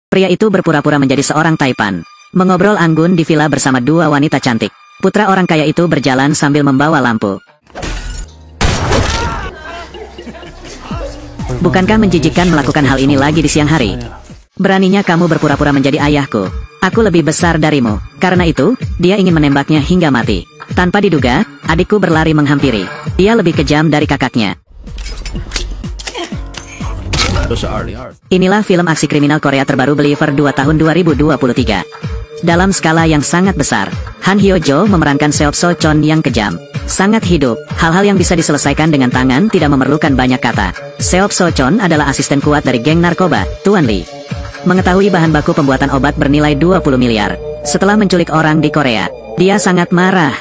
Pria itu berpura-pura menjadi seorang taipan. Mengobrol anggun di villa bersama dua wanita cantik. Putra orang kaya itu berjalan sambil membawa lampu. Bukankah menjijikkan melakukan hal ini lagi di siang hari? Beraninya kamu berpura-pura menjadi ayahku. Aku lebih besar darimu. Karena itu, dia ingin menembaknya hingga mati. Tanpa diduga, adikku berlari menghampiri. Dia lebih kejam dari kakaknya. Inilah film aksi kriminal Korea terbaru Believer 2 tahun 2023. Dalam skala yang sangat besar, Han Hyo Jo memerankan Seop So Chon yang kejam. Sangat hidup, hal-hal yang bisa diselesaikan dengan tangan tidak memerlukan banyak kata. Seop So Chon adalah asisten kuat dari geng narkoba, Tuan Lee. Mengetahui bahan baku pembuatan obat bernilai 20 miliar. Setelah menculik orang di Korea, dia sangat marah.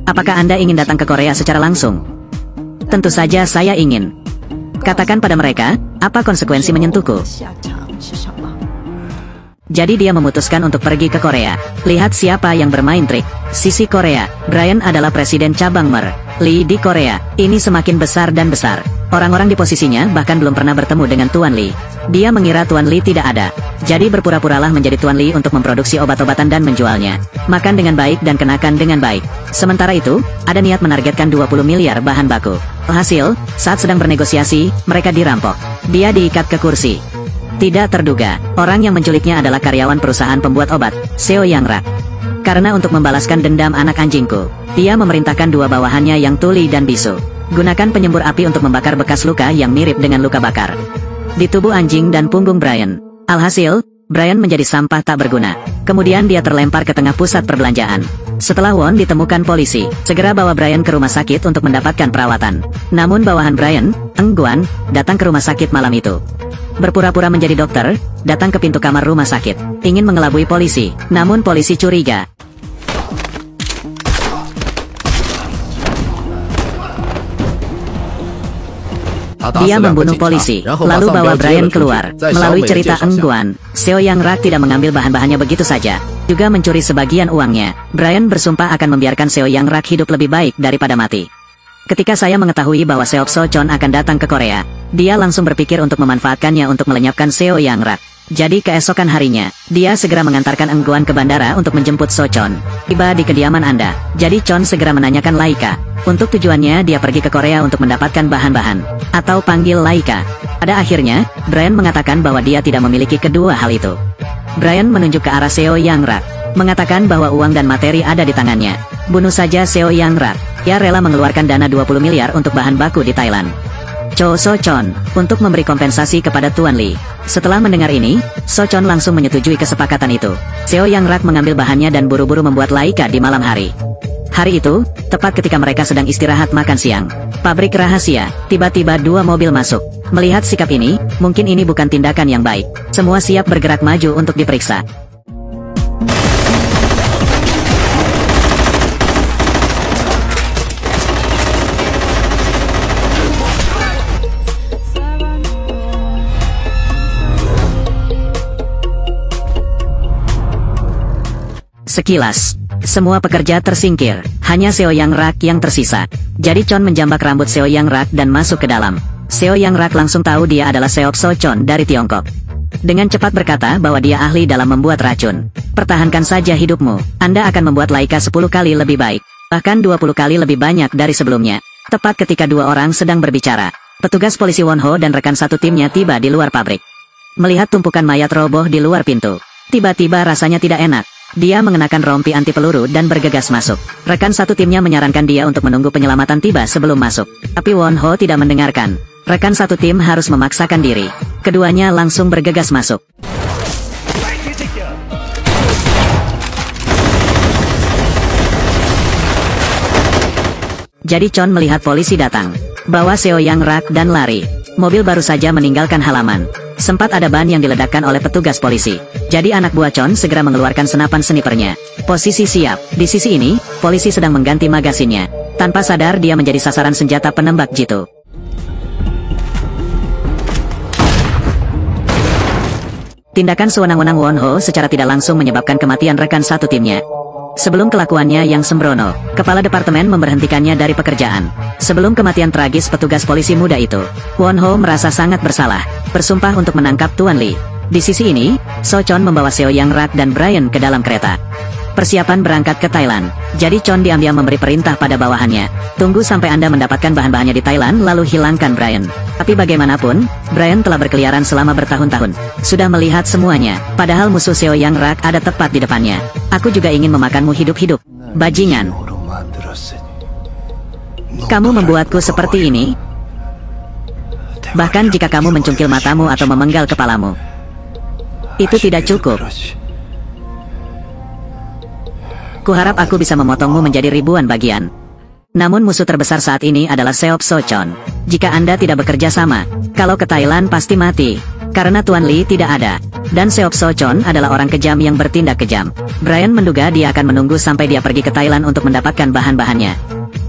Apakah Anda ingin datang ke Korea secara langsung? Tentu saja saya ingin. Katakan pada mereka, apa konsekuensi menyentuhku? Jadi dia memutuskan untuk pergi ke Korea. Lihat siapa yang bermain trik. Sisi Korea, Brian adalah presiden cabang Mer Lee di Korea. Ini semakin besar dan besar. Orang-orang di posisinya bahkan belum pernah bertemu dengan Tuan Lee. Dia mengira Tuan Lee tidak ada. Jadi berpura-puralah menjadi Tuan Lee untuk memproduksi obat-obatan dan menjualnya. Makan dengan baik dan kenakan dengan baik. Sementara itu, ada niat menargetkan 20 miliar bahan baku. Hasil, saat sedang bernegosiasi, mereka dirampok. Dia diikat ke kursi. Tidak terduga, orang yang menculiknya adalah karyawan perusahaan pembuat obat, Seo Yang Rak. Karena untuk membalaskan dendam anak anjingku, dia memerintahkan dua bawahannya yang tuli dan bisu. Gunakan penyembur api untuk membakar bekas luka yang mirip dengan luka bakar di tubuh anjing dan punggung Brian. Alhasil, Brian menjadi sampah tak berguna. Kemudian dia terlempar ke tengah pusat perbelanjaan. Setelah Won ditemukan polisi, segera bawa Brian ke rumah sakit untuk mendapatkan perawatan. Namun bawahan Brian, Eng Guan, datang ke rumah sakit malam itu. Berpura-pura menjadi dokter, datang ke pintu kamar rumah sakit, ingin mengelabui polisi. Namun polisi curiga. Dia membunuh polisi, lalu bawa Brian keluar. Melalui cerita Eng Guan, Seo Yang Rak tidak mengambil bahan-bahannya begitu saja, juga mencuri sebagian uangnya. Brian bersumpah akan membiarkan Seo Yang Rak hidup lebih baik daripada mati. Ketika saya mengetahui bahwa Seop So Chon akan datang ke Korea, dia langsung berpikir untuk memanfaatkannya untuk melenyapkan Seo Yang Rak. Jadi keesokan harinya, dia segera mengantarkan Eng Guan ke bandara untuk menjemput So Chon. Tiba di kediaman Anda, jadi Chon segera menanyakan Laika. Untuk tujuannya dia pergi ke Korea untuk mendapatkan bahan-bahan, atau panggil Laika. Pada akhirnya, Brian mengatakan bahwa dia tidak memiliki kedua hal itu. Brian menunjuk ke arah Seo Yang Rak, mengatakan bahwa uang dan materi ada di tangannya. Bunuh saja Seo Yang Rak. Ia rela mengeluarkan dana 20 miliar untuk bahan baku di Thailand. Cho So Chon, untuk memberi kompensasi kepada Tuan Lee. Setelah mendengar ini, So Chon langsung menyetujui kesepakatan itu. Seo Yang Rak mengambil bahannya dan buru-buru membuat Laika di malam hari. Hari itu, tepat ketika mereka sedang istirahat makan siang, pabrik rahasia, tiba-tiba dua mobil masuk. Melihat sikap ini, mungkin ini bukan tindakan yang baik. Semua siap bergerak maju untuk diperiksa. Sekilas, semua pekerja tersingkir, hanya Seo Yang Rak yang tersisa. Jadi Chon menjambak rambut Seo Yang Rak dan masuk ke dalam. Seo Yang Rak langsung tahu dia adalah Seop So Chon dari Tiongkok. Dengan cepat berkata bahwa dia ahli dalam membuat racun. Pertahankan saja hidupmu, Anda akan membuat Laika 10 kali lebih baik, bahkan 20 kali lebih banyak dari sebelumnya. Tepat ketika dua orang sedang berbicara, petugas polisi Won Ho dan rekan satu timnya tiba di luar pabrik. Melihat tumpukan mayat roboh di luar pintu, tiba-tiba rasanya tidak enak. Dia mengenakan rompi anti peluru dan bergegas masuk. Rekan satu timnya menyarankan dia untuk menunggu penyelamatan tiba sebelum masuk. Tapi Won Ho tidak mendengarkan. Rekan satu tim harus memaksakan diri. Keduanya langsung bergegas masuk. Jadi Chon melihat polisi datang, bawa Seo Yang Rak dan lari. Mobil baru saja meninggalkan halaman. Sempat ada ban yang diledakkan oleh petugas polisi. Jadi anak buah Chon segera mengeluarkan senapan snipernya. Posisi siap. Di sisi ini, polisi sedang mengganti magasinnya. Tanpa sadar dia menjadi sasaran senjata penembak jitu. Tindakan sewenang-wenang Won Ho secara tidak langsung menyebabkan kematian rekan satu timnya. Sebelum kelakuannya yang sembrono, kepala departemen memberhentikannya dari pekerjaan. Sebelum kematian tragis petugas polisi muda itu, Won Ho merasa sangat bersalah, bersumpah untuk menangkap Tuan Lee. Di sisi ini, So Chon membawa Seo Yang Rak dan Brian ke dalam kereta. Persiapan berangkat ke Thailand. Jadi Chon diam-diam memberi perintah pada bawahannya. Tunggu sampai Anda mendapatkan bahan-bahannya di Thailand lalu hilangkan Brian. Tapi bagaimanapun, Brian telah berkeliaran selama bertahun-tahun. Sudah melihat semuanya, padahal musuh Seo Yang Rak ada tepat di depannya. Aku juga ingin memakanmu hidup-hidup. Bajingan. Kamu membuatku seperti ini. Bahkan jika kamu mencungkil matamu atau memenggal kepalamu, itu tidak cukup. Kuharap aku bisa memotongmu menjadi ribuan bagian. Namun musuh terbesar saat ini adalah Seop So Chon. Jika Anda tidak bekerja sama, kalau ke Thailand pasti mati. Karena Tuan Lee tidak ada. Dan Seop So Chon adalah orang kejam yang bertindak kejam. Brian menduga dia akan menunggu sampai dia pergi ke Thailand untuk mendapatkan bahan-bahannya.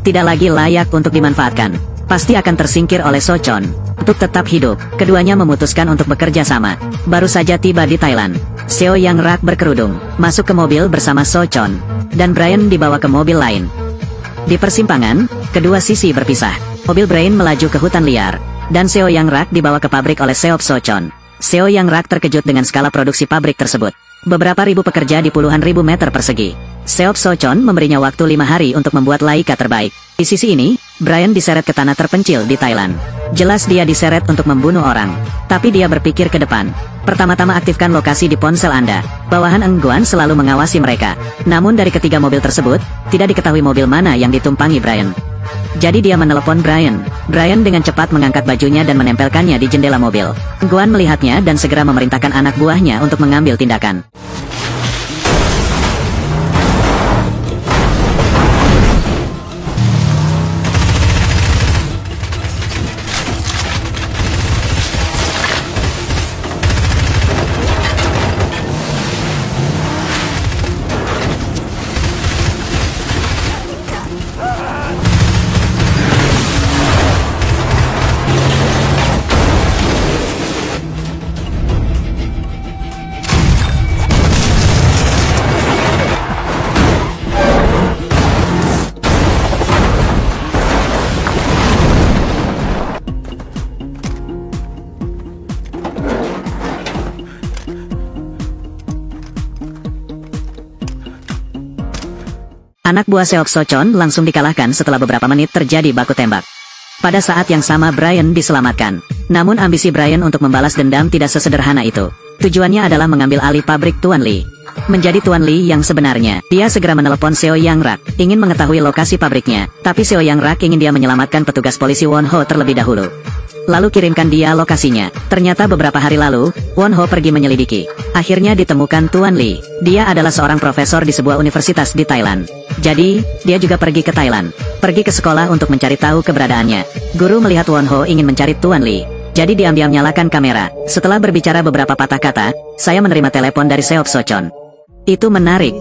Tidak lagi layak untuk dimanfaatkan. Pasti akan tersingkir oleh So Chon. Untuk tetap hidup, keduanya memutuskan untuk bekerja sama. Baru saja tiba di Thailand, Seo Yang Rak berkerudung, masuk ke mobil bersama So Chon. Dan Brian dibawa ke mobil lain. Di persimpangan, kedua sisi berpisah. Mobil Brian melaju ke hutan liar, dan Seo Yang Rak dibawa ke pabrik oleh Seop So Chon. Seo Yang Rak terkejut dengan skala produksi pabrik tersebut. Beberapa ribu pekerja di puluhan ribu meter persegi. Seop So Chon memberinya waktu 5 hari untuk membuat laika terbaik. Di sisi ini, Brian diseret ke tanah terpencil di Thailand. Jelas dia diseret untuk membunuh orang. Tapi dia berpikir ke depan. Pertama-tama aktifkan lokasi di ponsel Anda. Bawahan Eng Guan selalu mengawasi mereka. Namun dari ketiga mobil tersebut, tidak diketahui mobil mana yang ditumpangi Brian. Jadi dia menelepon Brian. Brian dengan cepat mengangkat bajunya dan menempelkannya di jendela mobil. Eng Guan melihatnya dan segera memerintahkan anak buahnya untuk mengambil tindakan. Anak buah Seop So Chon langsung dikalahkan setelah beberapa menit terjadi baku tembak. Pada saat yang sama Brian diselamatkan. Namun ambisi Brian untuk membalas dendam tidak sesederhana itu. Tujuannya adalah mengambil alih pabrik Tuan Lee. Menjadi Tuan Lee yang sebenarnya, dia segera menelepon Seo Yang Rak, ingin mengetahui lokasi pabriknya. Tapi Seo Yang Rak ingin dia menyelamatkan petugas polisi Won Ho terlebih dahulu. Lalu kirimkan dia lokasinya. Ternyata beberapa hari lalu, Won Ho pergi menyelidiki. Akhirnya ditemukan Tuan Lee. Dia adalah seorang profesor di sebuah universitas di Thailand. Jadi, dia juga pergi ke Thailand. Pergi ke sekolah untuk mencari tahu keberadaannya. Guru melihat Won Ho ingin mencari Tuan Lee. Jadi diam-diam nyalakan kamera. Setelah berbicara beberapa patah kata, saya menerima telepon dari Seop So Chon. Itu menarik.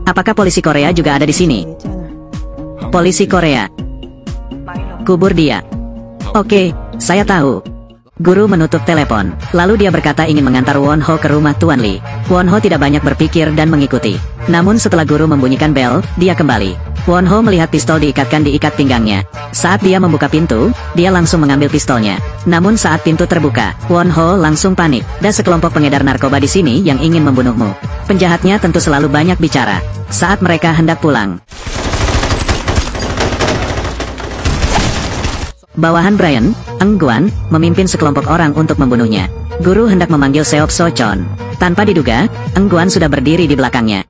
Apakah polisi Korea juga ada di sini? Polisi Korea. Kubur dia. Oke, saya tahu. Guru menutup telepon. Lalu dia berkata ingin mengantar Won Ho ke rumah Tuan Lee. Won Ho tidak banyak berpikir dan mengikuti. Namun setelah guru membunyikan bel, dia kembali. Won Ho melihat pistol diikatkan di ikat pinggangnya. Saat dia membuka pintu, dia langsung mengambil pistolnya. Namun saat pintu terbuka, Won Ho langsung panik. Ada sekelompok pengedar narkoba di sini yang ingin membunuhmu. Penjahatnya tentu selalu banyak bicara. Saat mereka hendak pulang, bawahan Brian, Eng Guan, memimpin sekelompok orang untuk membunuhnya. Guru hendak memanggil Seop So Chon. Tanpa diduga, Eng Guan sudah berdiri di belakangnya.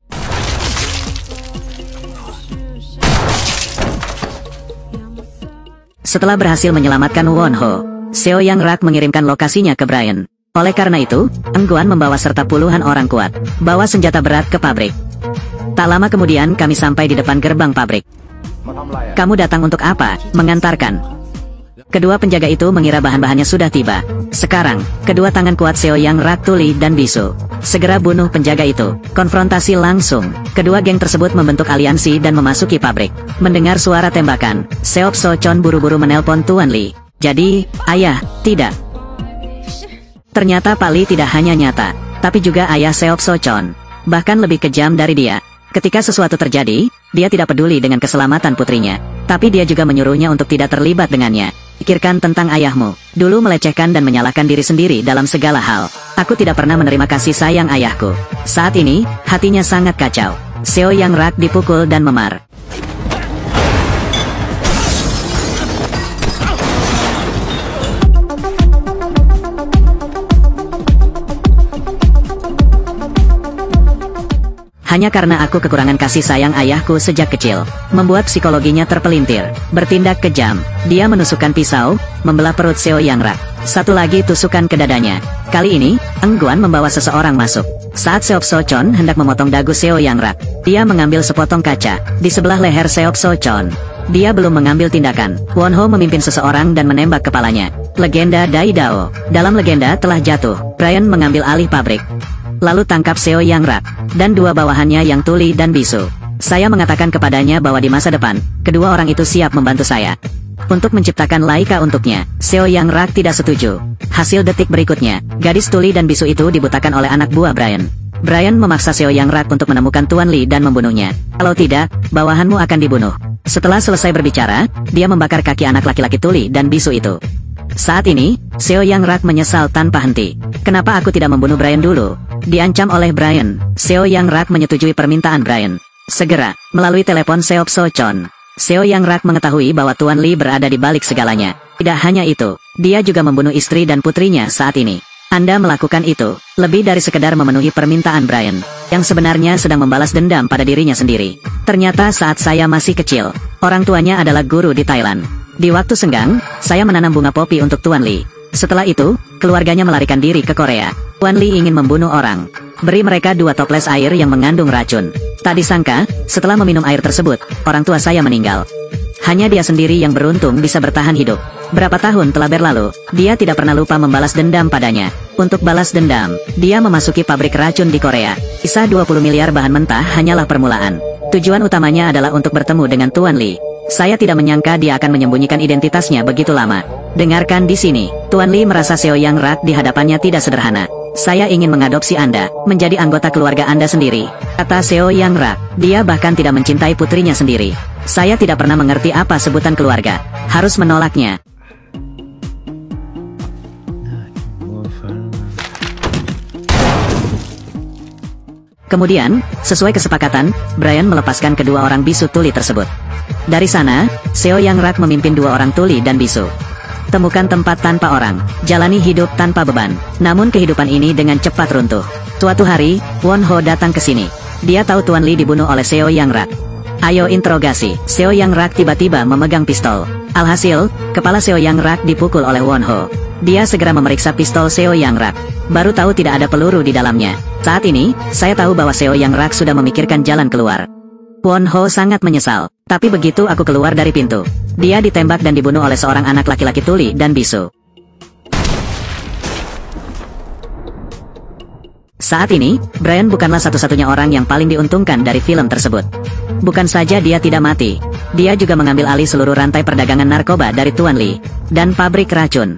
Setelah berhasil menyelamatkan Won Ho, Seo Yang Rak mengirimkan lokasinya ke Brian. Oleh karena itu, Eng Guan membawa serta puluhan orang kuat, bawa senjata berat ke pabrik. Tak lama kemudian kami sampai di depan gerbang pabrik. Kamu datang untuk apa? Mengantarkan. Kedua penjaga itu mengira bahan-bahannya sudah tiba. Sekarang, kedua tangan kuat Seo Yang Rak tuli dan bisu. Segera bunuh penjaga itu. Konfrontasi langsung. Kedua geng tersebut membentuk aliansi dan memasuki pabrik. Mendengar suara tembakan, Seop So Chon buru-buru menelpon Tuan Lee. Jadi, ayah, tidak. Ternyata Pak Lee tidak hanya nyata, tapi juga ayah Seop So Chon. Bahkan lebih kejam dari dia. Ketika sesuatu terjadi, dia tidak peduli dengan keselamatan putrinya. Tapi dia juga menyuruhnya untuk tidak terlibat dengannya. Pikirkan tentang ayahmu. Dulu melecehkan dan menyalahkan diri sendiri dalam segala hal. Aku tidak pernah menerima kasih sayang ayahku. Saat ini, hatinya sangat kacau. Seo Yang Rak dipukul dan memar. Hanya karena aku kekurangan kasih sayang ayahku sejak kecil, membuat psikologinya terpelintir, bertindak kejam. Dia menusukkan pisau, membelah perut Seo Yang Rak. Satu lagi tusukan ke dadanya. Kali ini, Engguan membawa seseorang masuk. Saat Seop So-chon hendak memotong dagu Seo Yang Rak, dia mengambil sepotong kaca di sebelah leher Seop So-chon. Dia belum mengambil tindakan. Won-ho memimpin seseorang dan menembak kepalanya. Legenda Dai Dao. Dalam legenda telah jatuh, Brian mengambil alih pabrik. Lalu tangkap Seo Yang Rak, dan dua bawahannya yang tuli dan bisu. Saya mengatakan kepadanya bahwa di masa depan, kedua orang itu siap membantu saya untuk menciptakan Laika untuknya. Seo Yang Rak tidak setuju. Hasil detik berikutnya, gadis tuli dan bisu itu dibutakan oleh anak buah Brian. Brian memaksa Seo Yang Rak untuk menemukan Tuan Lee dan membunuhnya. Kalau tidak, bawahanmu akan dibunuh. Setelah selesai berbicara, dia membakar kaki anak laki-laki tuli dan bisu itu. Saat ini, Seo Yang Rak menyesal tanpa henti. Kenapa aku tidak membunuh Brian dulu? Diancam oleh Brian, Seo Yang Rak menyetujui permintaan Brian. Segera, melalui telepon Seop So-chon, Seo Yang Rak mengetahui bahwa Tuan Lee berada di balik segalanya. Tidak hanya itu, dia juga membunuh istri dan putrinya saat ini. Anda melakukan itu, lebih dari sekedar memenuhi permintaan Brian, yang sebenarnya sedang membalas dendam pada dirinya sendiri. Ternyata saat saya masih kecil, orang tuanya adalah guru di Thailand. Di waktu senggang, saya menanam bunga popi untuk Tuan Lee. Setelah itu, keluarganya melarikan diri ke Korea. Tuan Lee ingin membunuh orang. Beri mereka 2 toples air yang mengandung racun. Tak disangka, setelah meminum air tersebut, orang tua saya meninggal. Hanya dia sendiri yang beruntung bisa bertahan hidup. Berapa tahun telah berlalu, dia tidak pernah lupa membalas dendam padanya. Untuk balas dendam, dia memasuki pabrik racun di Korea. Kisah 20 miliar bahan mentah hanyalah permulaan. Tujuan utamanya adalah untuk bertemu dengan Tuan Lee. Saya tidak menyangka dia akan menyembunyikan identitasnya begitu lama. Dengarkan di sini, Tuan Lee merasa Seo Yang Rak di hadapannya tidak sederhana. Saya ingin mengadopsi Anda, menjadi anggota keluarga Anda sendiri, kata Seo Yang Rak. Dia bahkan tidak mencintai putrinya sendiri. Saya tidak pernah mengerti apa sebutan keluarga. Harus menolaknya. Kemudian, sesuai kesepakatan, Brian melepaskan kedua orang bisu tuli tersebut. Dari sana, Seo Yang Rak memimpin 2 orang tuli dan bisu. Temukan tempat tanpa orang, jalani hidup tanpa beban. Namun kehidupan ini dengan cepat runtuh. Suatu hari, Won-ho datang ke sini. Dia tahu Tuan Lee dibunuh oleh Seo Yang Rak. Ayo interogasi. Seo Yang Rak tiba-tiba memegang pistol. Alhasil, kepala Seo Yang Rak dipukul oleh Won-ho. Dia segera memeriksa pistol Seo Yang Rak. Baru tahu tidak ada peluru di dalamnya. Saat ini, saya tahu bahwa Seo Yang Rak sudah memikirkan jalan keluar. Won-ho sangat menyesal. Tapi begitu aku keluar dari pintu, dia ditembak dan dibunuh oleh seorang anak laki-laki tuli dan bisu. Saat ini, Brian bukanlah satu-satunya orang yang paling diuntungkan dari film tersebut. Bukan saja dia tidak mati, dia juga mengambil alih seluruh rantai perdagangan narkoba dari Tuan Lee dan pabrik racun.